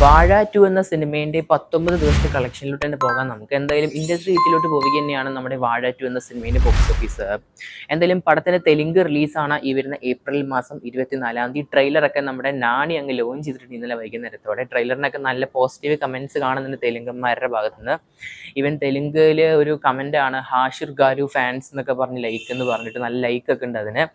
വാഴ 2 എന്ന സിനിമേൻ്റെ 19 ദിവസത്തെ കളക്ഷനിലോട്ട് തന്നെ പോകാം. നമുക്ക് എന്തായാലും ഇൻഡസ്ട്രി ഹിറ്റിലോട്ട് പോവുക തന്നെയാണ് നമ്മുടെ വാഴ 2 എന്ന സിനിമേൻ്റെ ബോക്സ് ഓഫീസ്. എന്തായാലും പടത്തിൻ്റെ തെലുങ്ക് റിലീസാണ് ഈ വരുന്ന ഏപ്രിൽ മാസം 24-ാം തീയതി. ട്രെയിലറൊക്കെ നമ്മുടെ നാണി അങ്ങ് ലോഞ്ച് ചെയ്തിട്ടുണ്ട് ഇന്നലെ വൈകുന്നേരത്തോടെ. ട്രെയിലറിനൊക്കെ നല്ല പോസിറ്റീവ് കമൻറ്റ്സ് കാണുന്നുണ്ട് തെലുങ്കന്മാരുടെ ഭാഗത്തുനിന്ന്. ഈവൻ തെലുങ്കിൽ ഒരു കമൻ്റാണ് ഹാഷിർ ഗാരു ഫാൻസ് എന്നൊക്കെ പറഞ്ഞ് ലൈക്ക് എന്ന് പറഞ്ഞിട്ട് നല്ല ലൈക്കൊക്കെ ഉണ്ട് അതിന്.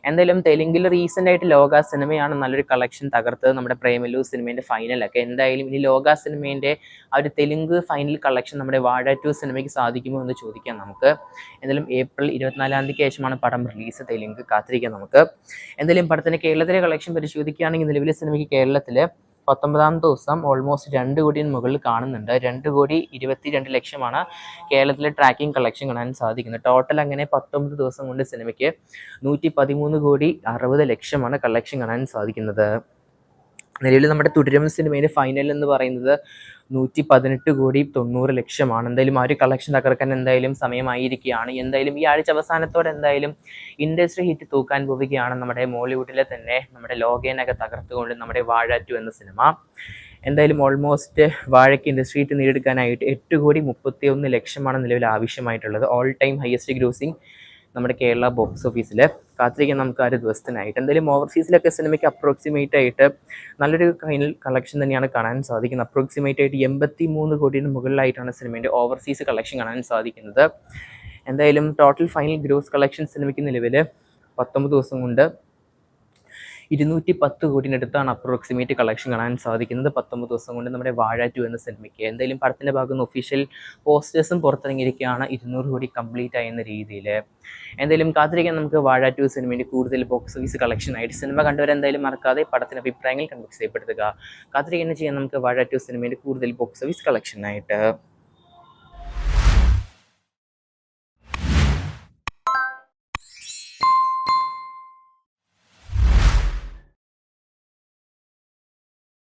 എന്തായാലും തെലുങ്കിൽ റീസെൻ്റ് ആയിട്ട് ലോക സിനിമയാണ് നല്ലൊരു കളക്ഷൻ തകർത്തത്, നമ്മുടെ പ്രേമലു സിനിമേൻ്റെ ഫൈനലൊക്കെ. എന്തായാലും ഇനി ലോക സിനിമേൻ്റെ ആ ഒരു തെലുങ്ക് ഫൈനൽ കളക്ഷൻ നമ്മുടെ വാഴ 2 സിനിമയ്ക്ക് സാധിക്കുമോ എന്ന് ചോദിക്കാം നമുക്ക്. എന്തായാലും ഏപ്രിൽ 24-ാം തീയതിക്ക് ശേഷമാണ് പടം റിലീസ്. തെലുങ്ക് കാത്തിരിക്കാം നമുക്ക്. എന്തായാലും പടത്തിൻ്റെ കേരളത്തിലെ കളക്ഷൻ പരിശോധിക്കുകയാണെങ്കിൽ നിലവിലെ സിനിമയ്ക്ക് കേരളത്തിൽ 19-ാം ദിവസം ഓൾമോസ്റ്റ് 2 കോടിന് മുകളിൽ കാണുന്നുണ്ട്. 2,22,00,000 കേരളത്തിലെ ട്രാക്കിംഗ് കളക്ഷൻ കാണാൻ സാധിക്കുന്നത്. ടോട്ടൽ അങ്ങനെ 19 ദിവസം കൊണ്ട് സിനിമയ്ക്ക് 113,60,00,000 കളക്ഷൻ കാണാൻ സാധിക്കുന്നത്. നിലവിൽ നമ്മുടെ തുടരും സിനിമയുടെ ഫൈനൽ എന്ന് പറയുന്നത് 118,90,00,000. എന്തായാലും ആ ഒരു കളക്ഷൻ തകർക്കാൻ എന്തായാലും സമയമായിരിക്കുകയാണ്. എന്തായാലും ഈ ആഴ്ച അവസാനത്തോടെ എന്തായാലും ഇൻഡസ്ട്രി ഹിറ്റ് തൂക്കാൻ പോവുകയാണ് നമ്മുടെ മോളിവുഡിലെ തന്നെ നമ്മുടെ ലോകേനൊക്കെ തകർത്തുകൊണ്ട് നമ്മുടെ വാഴ 2 എന്ന സിനിമ. എന്തായാലും ഓൾമോസ്റ്റ് വാഴയ്ക്ക് ഇൻഡസ്ട്രി ഹിറ്റ് നേടിയെടുക്കാനായിട്ട് 8,31,00,000 നിലവിൽ ആവശ്യമായിട്ടുള്ളത്. ഓൾ ടൈം ഹയസ്റ്റ് ഗ്രോസിംഗ് നമ്മുടെ കേരള ബോക്സ് ഓഫീസിൽ. കാത്തിരിക്കാൻ നമുക്ക് ആ ഒരു ദിവസത്തിനായിട്ട്. എന്തായാലും ഓവർസീസിലൊക്കെ സിനിമയ്ക്ക് അപ്രോക്സിമേറ്റ് ആയിട്ട് നല്ലൊരു ഫൈനൽ കളക്ഷൻ തന്നെയാണ് കാണാൻ സാധിക്കുന്നത്. അപ്രോക്സിമേറ്റ് ആയിട്ട് 83 കോടിന് മുകളിലായിട്ടാണ് സിനിമേൻ്റെ ഓവർസീസ് കളക്ഷൻ കാണാൻ സാധിക്കുന്നത്. എന്തായാലും ടോട്ടൽ ഫൈനൽ ഗ്രോസ് കളക്ഷൻ സിനിമയ്ക്ക് നിലവിൽ 19 ദിവസം കൊണ്ട് 210 കോടിനടുത്താണ് അപ്രോക്സിമേറ്റ് കളക്ഷൻ കാണാൻ സാധിക്കുന്നത് 19 ദിവസം കൊണ്ട് നമ്മുടെ വാഴ 2 എന്ന സിനിമയ്ക്ക്. എന്തായാലും പടത്തിൻ്റെ ഭാഗത്ത് നിന്ന് ഒഫീഷ്യൽ പോസ്റ്റേഴ്സും പുറത്തിറങ്ങിയിരിക്കുകയാണ് 200 കോടി കംപ്ലീറ്റ് ആയെന്ന രീതിയിൽ. എന്തായാലും കാത്തിരിക്കാൻ നമുക്ക് വാഴ 2 സിനിമേൻ്റെ കൂടുതൽ ബോക്സ് ഓഫീസ് കളക്ഷനായിട്ട്. സിനിമ കണ്ടുവരെന്തായാലും മറക്കാതെ പടത്തിൻ്റെ അഭിപ്രായങ്ങൾ കൺബോക്സ് ചെയ്യപ്പെടുത്തുക. കാത്തിരിക്കാൻ ചെയ്യാൻ നമുക്ക് വാഴ 2 സിനിമേൻ്റെ കൂടുതൽ ബോക്സ് ഓഫീസ് കളക്ഷനായിട്ട്.